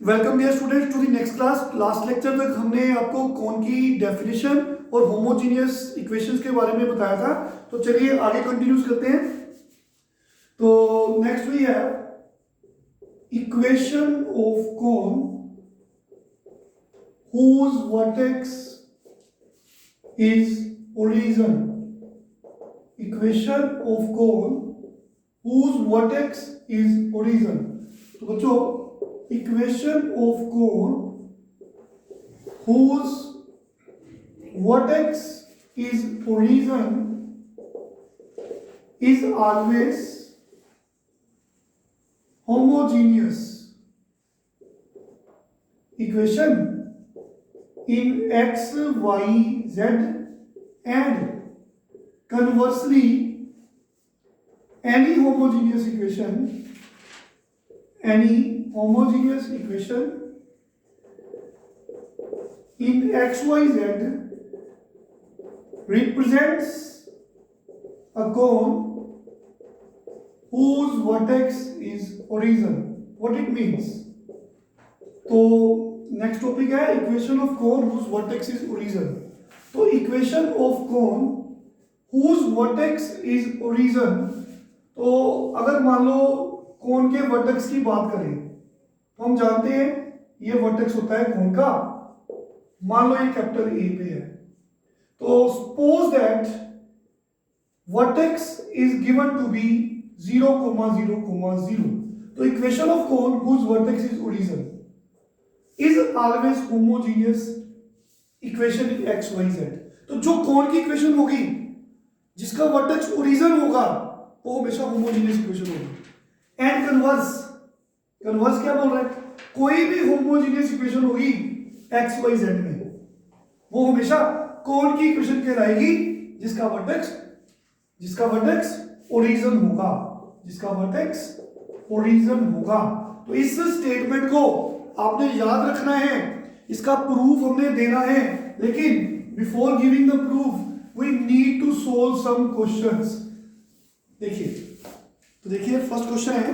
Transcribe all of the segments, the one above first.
Welcome dear students to the next class. Last lecture तक हमने आपको कौन की डेफिनेशन और होमोजीनियस इक्वेशंस के बारे में बताया था। तो चलिए आगे कंटिन्यूस करते हैं। तो नेक्स्ट वी है equation of cone whose vertex is origin। Equation of cone whose vertex is origin। तो बच्चों equation of cone whose vertex is origin is always homogeneous equation in x, y, z and conversely any homogeneous equation in xyz represents a cone whose vertex is origin। what it means? तो next topic है equation of cone whose vertex is origin। तो equation of cone whose vertex is origin, तो अगर मान लो कोन के vertex की बात करें तो हम जानते हैं ये वर्टेक्स होता है कोन का। मान लो ये कैपिटल ए पे है, तो suppose that vertex is given to be 0, 0, 0। तो equation of cone whose vertex is origin is always homogeneous equation in x, y, z। तो जो कोन की इक्वेशन होगी जिसका वर्टेक्स ओरिजिन होगा वो हमेशा होमोजीनियस इक्वेशन होगी। एंड कन्वर्स क्या बोल रहा है? कोई भी होमोजीनियस इक्वेशन होगी एक्स वाई जेड में वो हमेशा कोन की इक्वेशन कहलाएगी जिसका वर्टेक्स ओरिजिन होगा। तो इस स्टेटमेंट को आपने याद रखना है, इसका प्रूफ हमने देना है, लेकिन before giving the proof we need to solve some questions. देखिए फर्स्ट क्वेश्चन है,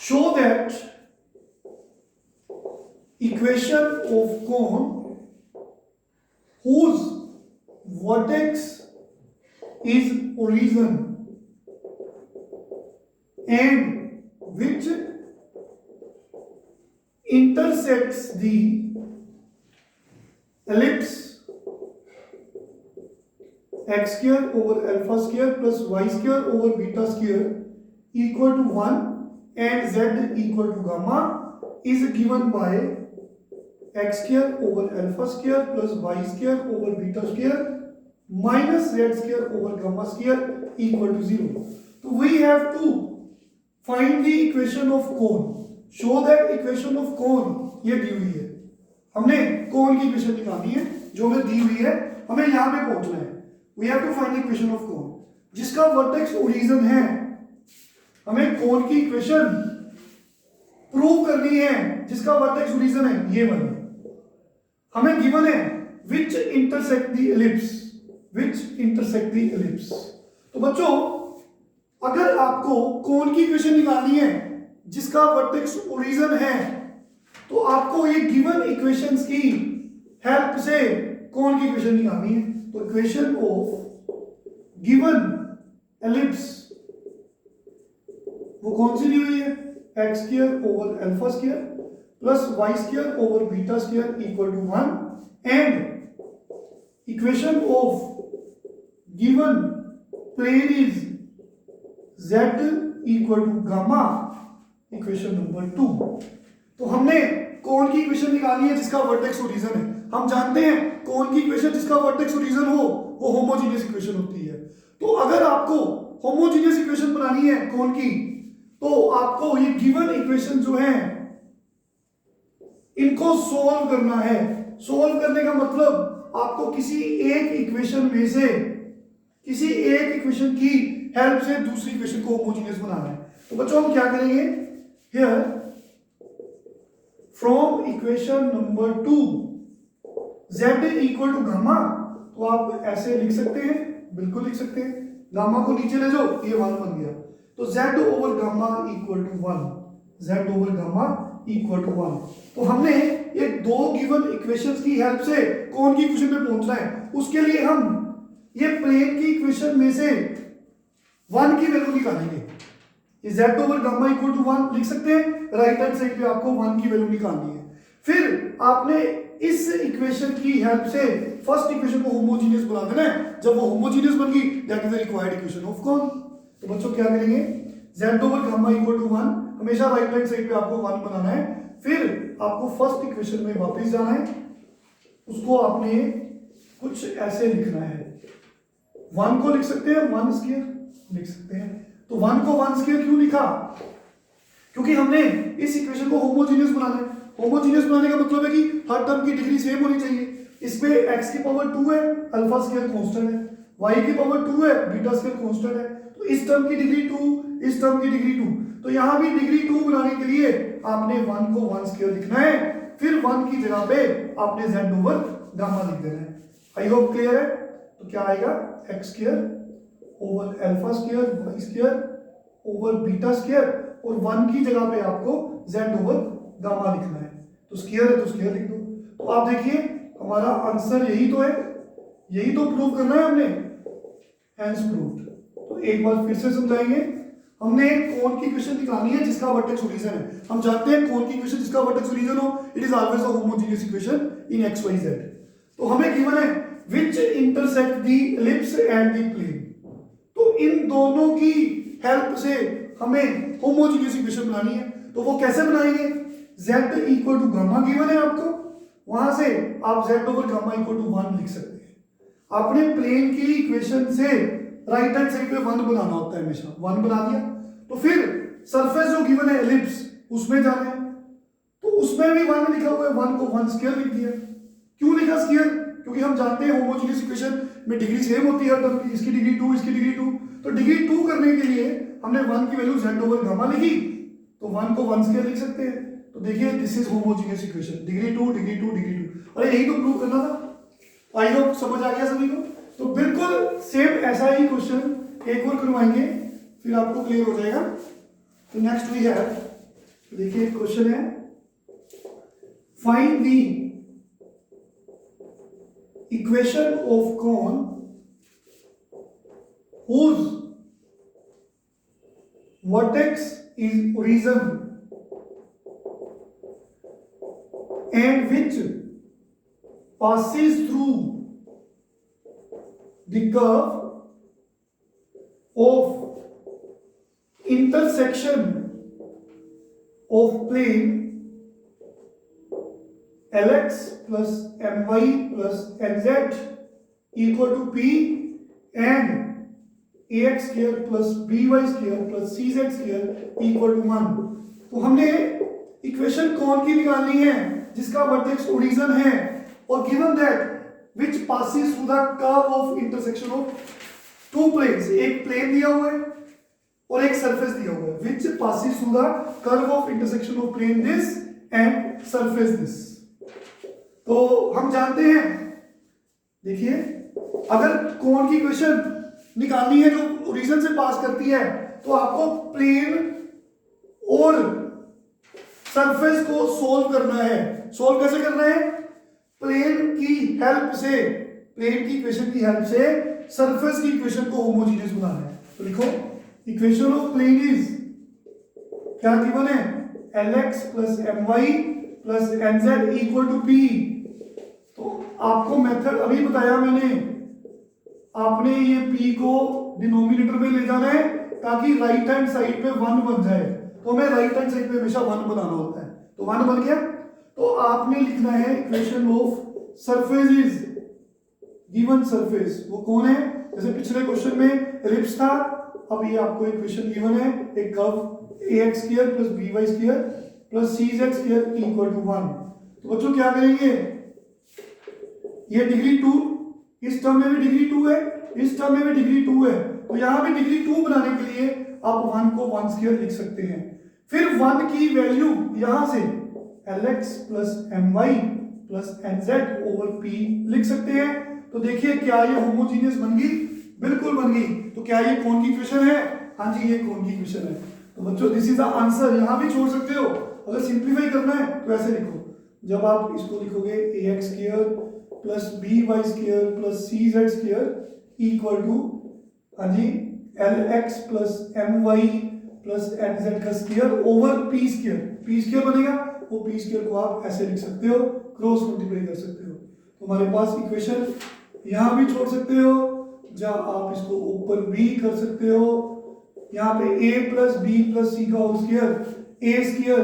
show that equation of cone whose vertex is origin and which intersects the ellipse x square over alpha square plus y square over beta square equal to 1 and z equal to gamma is given by x square over alpha square plus y square over beta square minus z square over gamma square equal to 0। तो we have to find the equation of cone। show that equation of cone ये दी हुई है, हमने कोन की equation निकालनी है जो हमें दी हुई है, हमें यहां पे पहुंचना है। we have to find the equation of cone जिसका वर्टेक्स ओरिजिन है। हमें कोन की इक्वेशन प्रूव करनी है जिसका वर्टेक्स ओरिजिन है ये वाली। हमें गिवन है which intersect the ellipse। तो बच्चों अगर आपको कोन की इक्वेशन निकालनी है जिसका वर्टेक्स ओरिजिन है तो आपको ये गिवन इक्वेशंस की हेल्प से कोन की इक्वेशन निकालनी है। तो इक्वेशन ऑफ गिवन एलिप्स वो कौन सी दी हुई है? X square over alpha square plus y square over beta square equal to 1 and equation of given plane is z equal to gamma, equation number 2। तो हमने कोन की इक्वेशन निकालनी है जिसका वर्टेक्स ओरिजिन है। हम जानते हैं कोन की इक्वेशन जिसका वर्टेक्स ओरिजिन हो वो होमोजीनियस इक्वेशन होती है। तो अगर आपको होमोजीनियस इक्वेशन बनानी है कोन की तो आपको ये गिवन इक्वेशन जो है इनको सोल्व करना है। सोल्व करने का मतलब आपको किसी एक इक्वेशन में से किसी एक इक्वेशन की हेल्प से दूसरी इक्वेशन को होमोजीनियस बनाना है। तो बच्चों हम क्या करेंगे? Here from equation number 2 z equal to gamma, तो आप ऐसे लिख सकते हैं, बिल्कुल लिख सकते हैं। गामा को नीचे ले जाओ, ये 1 बन गया। तो z over gamma equal to 1। z over gamma equal to 1। तो हमने ये दो गिवन इक्वेशंस की हेल्प से कौन की इक्वेशन पे पहुंचना है, उसके लिए हम ये प्लेन की इक्वेशन में से 1 की वैल्यू निकालेंगे। ये z over gamma equal to 1 लिख सकते हैं, राइट हैंड साइड पे आपको 1 की वैल्यू निकालनी है। फिर आपने इस इक्वेशन की हेल्प से फर्स्ट इक्वेशन को होमोजीनियस बना देना है। जब वो होमोजीनियस बन गई, that is the required equation of cone. तो बच्चों क्या करेंगे, z over gamma equal to 1, हमेशा राइट हैंड साइड पे आपको 1 बनाना है। फिर आपको फर्स्ट इक्वेशन में वापस जाना है, उसको आपने कुछ ऐसे लिखना है। 1 को लिख सकते हैं 1 स्क्वायर लिख सकते हैं। तो 1 को 1 स्क्वायर क्यों लिखा, क्योंकि हमने इस इक्वेशन को होमोजीनियस बनाना है। होमोजीनियस बनाने का मतलब है कि हर टर्म की डिग्री सेम होनी चाहिए। इसमें x की पावर 2 है, अल्फा स्क्वायर कांस्टेंट है, y की पावर 2 है, बीटा स्क्वायर कांस्टेंट है। तो इस टर्म की डिग्री 2, इस टर्म की डिग्री 2, तो यहां भी डिग्री 2 बनाने के लिए आपने 1 को 1 स्क्वायर लिखना है। फिर 1 की जगह पे आपने z ओवर गामा लिख देना है। आई होप क्लियर है। तो क्या आएगा, x square over alpha square y square over beta square, और 1 की जगह पे आपको z ओवर गामा लिखना है। तो स्क्वायर है तो स्क्वायर लिख दो। तो आप देखिए हमारा आंसर यही तो है, यही तो प्रूव करना है हमने, हेंस प्रूव्ड। तो एक बार फिर से समझाएंगे। हमने कोन की इक्वेशन निकालनी है जिसका वर्टेक्स ओरिजिन है। हम जानते हैं कोन की इक्वेशन जिसका वर्टेक्स ओरिजिन हो, it is always a homogeneous equation in x y z. तो हमें गिवन है which intersect the ellipse and the plane. तो इन दोनों की हेल्प से हमें होमोजेनियस इक्वेशन बनानी है। तो वो कैसे बनाएंगे, z equal to gamma given है आपको, वहां से आप z over gamma equal to 1 लिख सकते हैं। आपने प्लेन की इक्वेशन से राइट हैंड साइड पे 1 बनाना होता है, हमेशा 1 बना दिया। तो फिर सरफेस जो गिवन है एलिप्स, उसमें जाना है। तो उसमें भी 1 लिखा हुआ है, 1 को 1 स्क्वायर लिख दिया। क्यों लिखा स्क्वायर, क्योंकि हम जानते हैं होमोजेनियस इक्वेशन में डिग्री सेम होती है टर्म की, इसकी डिग्री 2, इसकी डिग्री 2। तो डिग्री 2 करने के लिए हमने 1 की वैल्यू z ओवर गामा लिखी, तो 1 को 1 स्क्वायर लिख सकते हैं। तो देखिए this is homogeneous equation, degree 2 degree 2 degree 2। अरे यही तो प्रूव करना था। आई होप समझ आ गया सभी को। तो बिल्कुल सेम ऐसा ही क्वेश्चन एक और करवाएंगे, फिर आपको क्लियर हो जाएगा। तो नेक्स्ट वी हैव, देखिए क्वेश्चन है, find the equation of cone whose vertex is origin and which passes through the curve of intersection of plane lx plus my plus nz equal to p and ax square plus by square plus cz square equal to 1। तो हमने equation कौन की निकालनी है जिसका vertex origin है, और given that which passes through the curve of intersection of two planes. एक प्लेन दिया हुआ है और एक सरफेस दिया हुआ है, which passes through the curve of intersection of plane this and surface this. तो हम जानते हैं, देखिए अगर कौन की इक्वेशन निकालनी है जो ओरिजिन से पास करती है, तो आपको प्लेन और सरफेस को सोल्व करना है। सोल्व कैसे करना है, प्लेन की हेल्प से, प्लेन की इक्वेशन की हेल्प से सरफेस की इक्वेशन को होमोजेनियस बनाना है। तो लिखो इक्वेशन ऑफ प्लेन इज, क्या गिवन है, lx plus my plus nz equal to p। तो आपको मेथड अभी बताया मैंने, आपने ये p को डिनोमिनेटर में ले जाना है ताकि राइट हैंड साइड पे 1 बन जाए। तो हमें राइट हैंड साइड पे हमेशा 1 बनाना होता है। तो 1 बन गया, तो आपने लिखना है equation of surface is, given surface वो कौन है, जैसे पिछले क्वेश्चन में एलिप्स था, अब ये आपको इक्वेशन गिवन है, एक curve ax square plus by square plus cz square equal to 1। तो बच्चों क्या करेंगे, ये डिग्री 2, इस टर्म में भी डिग्री 2 है, इस टर्म में भी डिग्री 2 है, तो यहां भी डिग्री 2 बनाने के लिए आप 1 को 1 स्क्वायर लिख सकते हैं। फिर 1 की वैल्यू यहां से lx plus my plus nz over p लिख सकते हैं। तो देखिए क्या ये होमोजेनियस बन गई, बिल्कुल बन गई। तो क्या ये कौन की इक्वेशन है, हाँ जी ये कौन की इक्वेशन है। तो बच्चों दिस इज द आंसर, यहां भी छोड़ सकते हो। अगर सिंप्लीफाई करना है तो ऐसे लिखो, जब आप इसको लिखोगे ax square plus by square plus cz square equal to, हाँ जी, lx plus my plus nz का स्क्वायर ओवर p स्क्वायर बनेगा। वो p स्क्वायर को आप ऐसे लिख सकते हो, क्रॉस मल्टीप्लाई कर सकते हो। तो हमारे पास इक्वेशन यहां भी छोड़ सकते हो, जहां आप इसको ऊपर भी कर सकते हो। यहाँ पे a plus B plus C का whole square, A square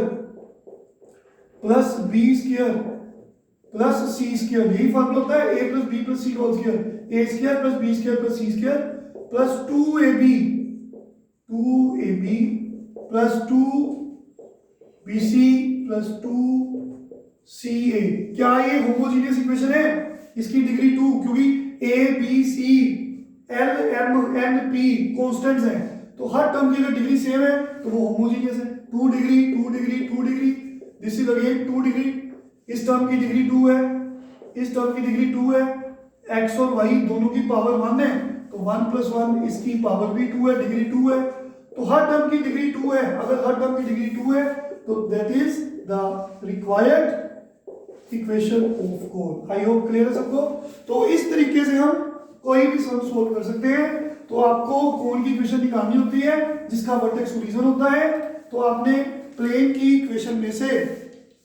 plus B square plus C square, यही फॉर्मूला होता है a plus B plus C का whole square, A square plus B square plus C square plus 2ab plus 2bc plus 2ca। क्या ये homogeneous equation है? इसकी degree 2, क्योंकि a b c l m n p constants हैं, तो हर term की अगर डिग्री सेम है तो वो होमोजीनियस है। 2 degree 2 degree 2 degree, this is again 2 degree, इस टर्म की डिग्री 2 है, इस टर्म की डिग्री 2 है, x और y दोनों की पावर 1 है, तो 1 प्लस 1 इसकी पावर भी 2 है, डिग्री 2 है, तो हर टर्म की डिग्री 2 है। अगर हर टर्म की डिग्री 2 है तो that is the required equation of cone. I hope clear है सबको। तो इस तरीके से हम कोई भी सम सोल्व कर सकते हैं। तो आपको कोन की इक्वेशन निकालनी होती है जिसका वर्टेक्स ओरिजिन होता है, तो आपने प्लेन की इक्वेशन में से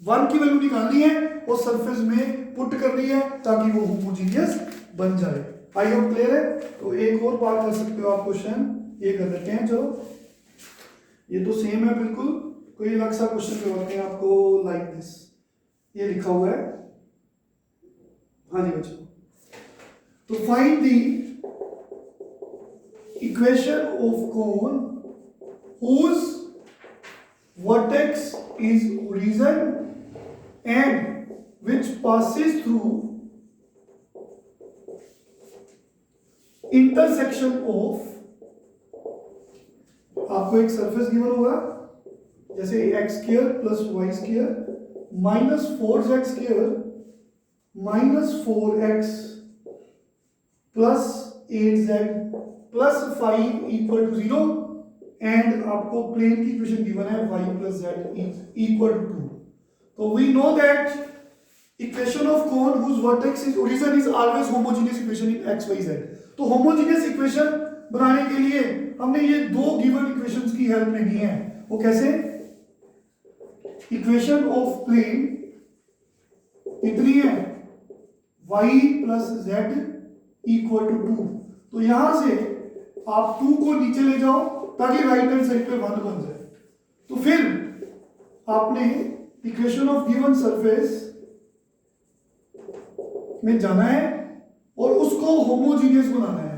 1 की वैल्यू निकालनी है और सरफेस में पुट करनी है ताकि वो होमोजीनियस बन जाए। आई होप क्लियर है। तो एक और बात कर सकते हो आप, क्वेश्चन ये कर देते हैं। चलो ये तो सेम है बिल्कुल, कोई अलग सा क्वेश्चन करवाते हैं आपको लाइक दिस। ये लिखा हुआ है, हाँ जी बच्चों, तो find the equation of cone whose vertex is origin and which passes through intersection of, आपको एक सरफेस गिवन होगा जैसे x square plus y square minus 4z square minus 4x plus 8z plus 5 equal to 0, and आपको plane की equation given है y plus z equal to 2। तो we know that equation of cone whose vertex is origin is always homogeneous equation in x y z। तो homogeneous equation बनाने के लिए हमने ये दो गिवन इक्वेशंस की हेल्प लेनी है। वो कैसे? इक्वेशन ऑफ प्लेन इतनी है y plus z equal to 2, तो यहां से आप 2 को नीचे ले जाओ ताकि राइट हैंड साइड पे 1 बन जाए। तो फिर आपने इक्वेशन ऑफ गिवन सरफेस में जाना है और उसको होमोजीनियस बनाना है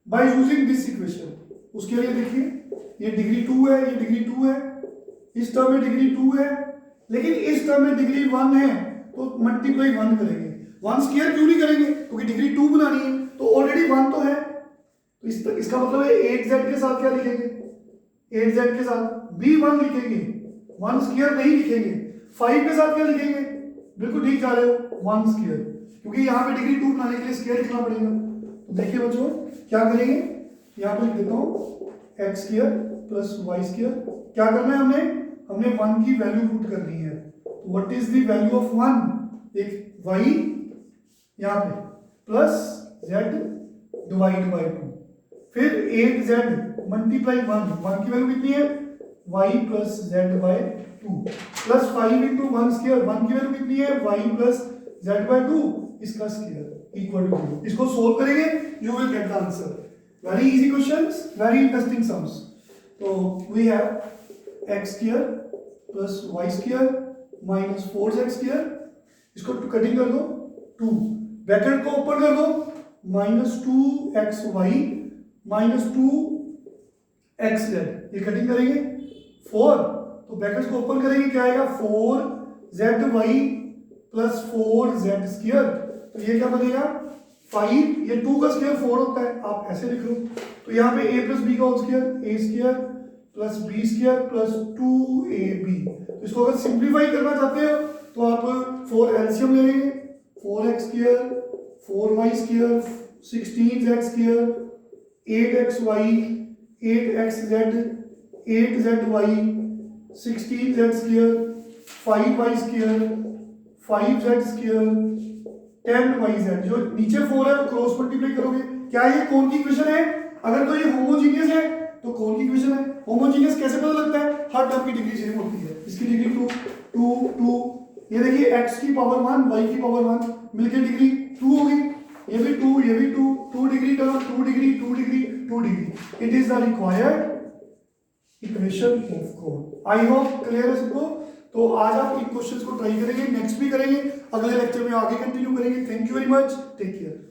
बाय यूजिंग दिस इक्वेशन। उसके लिए देखिए ये डिग्री 2 है, ये डिग्री 2 है, इस टर्म में डिग्री 2 है, लेकिन इस टर्म में डिग्री 1 है, तो मल्टीप्लाई 1 करेंगे। 1 स्क्वायर क्यों नहीं करेंगे? क्योंकि डिग्री 2 बनानी है, तो ऑलरेडी 1 तो है, तो इसका मतलब है 8z के साथ क्या लिखेंगे? 8z के साथ भी 1 लिखेंगे, 1 स्क्वायर नहीं लिखेंगे। 5 के साथ क्या लिखेंगे? बिल्कुल ठीक जा रहे हो, 1 स्क्वायर, क्योंकि यहाँ पे डिग्री 2 बनाने के लिए स्क्वायर लिखना पड़ेगा। तो देखिए बच्चों क्या करेंगे, यहाँ पे लिख देता हूँ x square plus y square. क्या करना है हमने 1 की वैल्यू पुट करनी है। तो what is the value of 1? एक y यहाँ पे प्लस z डिवाइड बाय 2, फिर 8z मल्टीप्लाई 1 की वैल्यू कितनी है? y plus z by 2 plus 5 into 1 square, 1 की वैल्यू कितनी है? y प्लस z बाय 2, इसका स्क्वायर इक्वल टू 0। इसको सोल्व करेंगे, you will get the answer. Very easy questions, very interesting sums. तो we have x square plus y square minus 4z square, इसको cutting कर दो, 2 bracket को open कर दो, माइनस 2xy माइनस 2xz, ये कटिंग करेंगे 4, तो ब्रैकेट्स को ओपन करेंगे, क्या आएगा? 4zy प्लस 4z स्क्वायर, तो ये क्या बनेगा? 5, ये 2 का स्क्वायर 4 होता है, आप ऐसे लिख लो। तो यहाँ पे a प्लस बी का whole square, a square plus B square plus 2ab। तो इसको अगर सिंप्लीफाई करना चाहते हो तो आप 4 एलसीएम ले लेंगे, 4x square 4y square 16z square 8xy 8xz 8zy 16z square 5y square 5z square 10yz। जो नीचे 4 है क्रॉस मल्टीप्लाई करोगे, क्या ये कोण की इक्वेशन है? अगर तो ये होमोजीनियस है तो कोण की इक्वेशन है। होमोजीनियस कैसे पता लगता है? हर टर्म की डिग्री सेम होती है। इसकी डिग्री 2 2 2, ये देखिए x की पावर 1 y की पावर 1 मिलकर डिग्री 2 होगी। ये भी 2 ये भी 2 2 degree term 2 degree 2 degree 2 degree. It is the required equation of cone. I hope clear है सबको। तो आज आप इन क्वेश्चंस को ट्राई करेंगे, नेक्स्ट भी करेंगे, अगले लेक्चर में आगे कंटिन्यू करेंगे। Thank you very much, take care.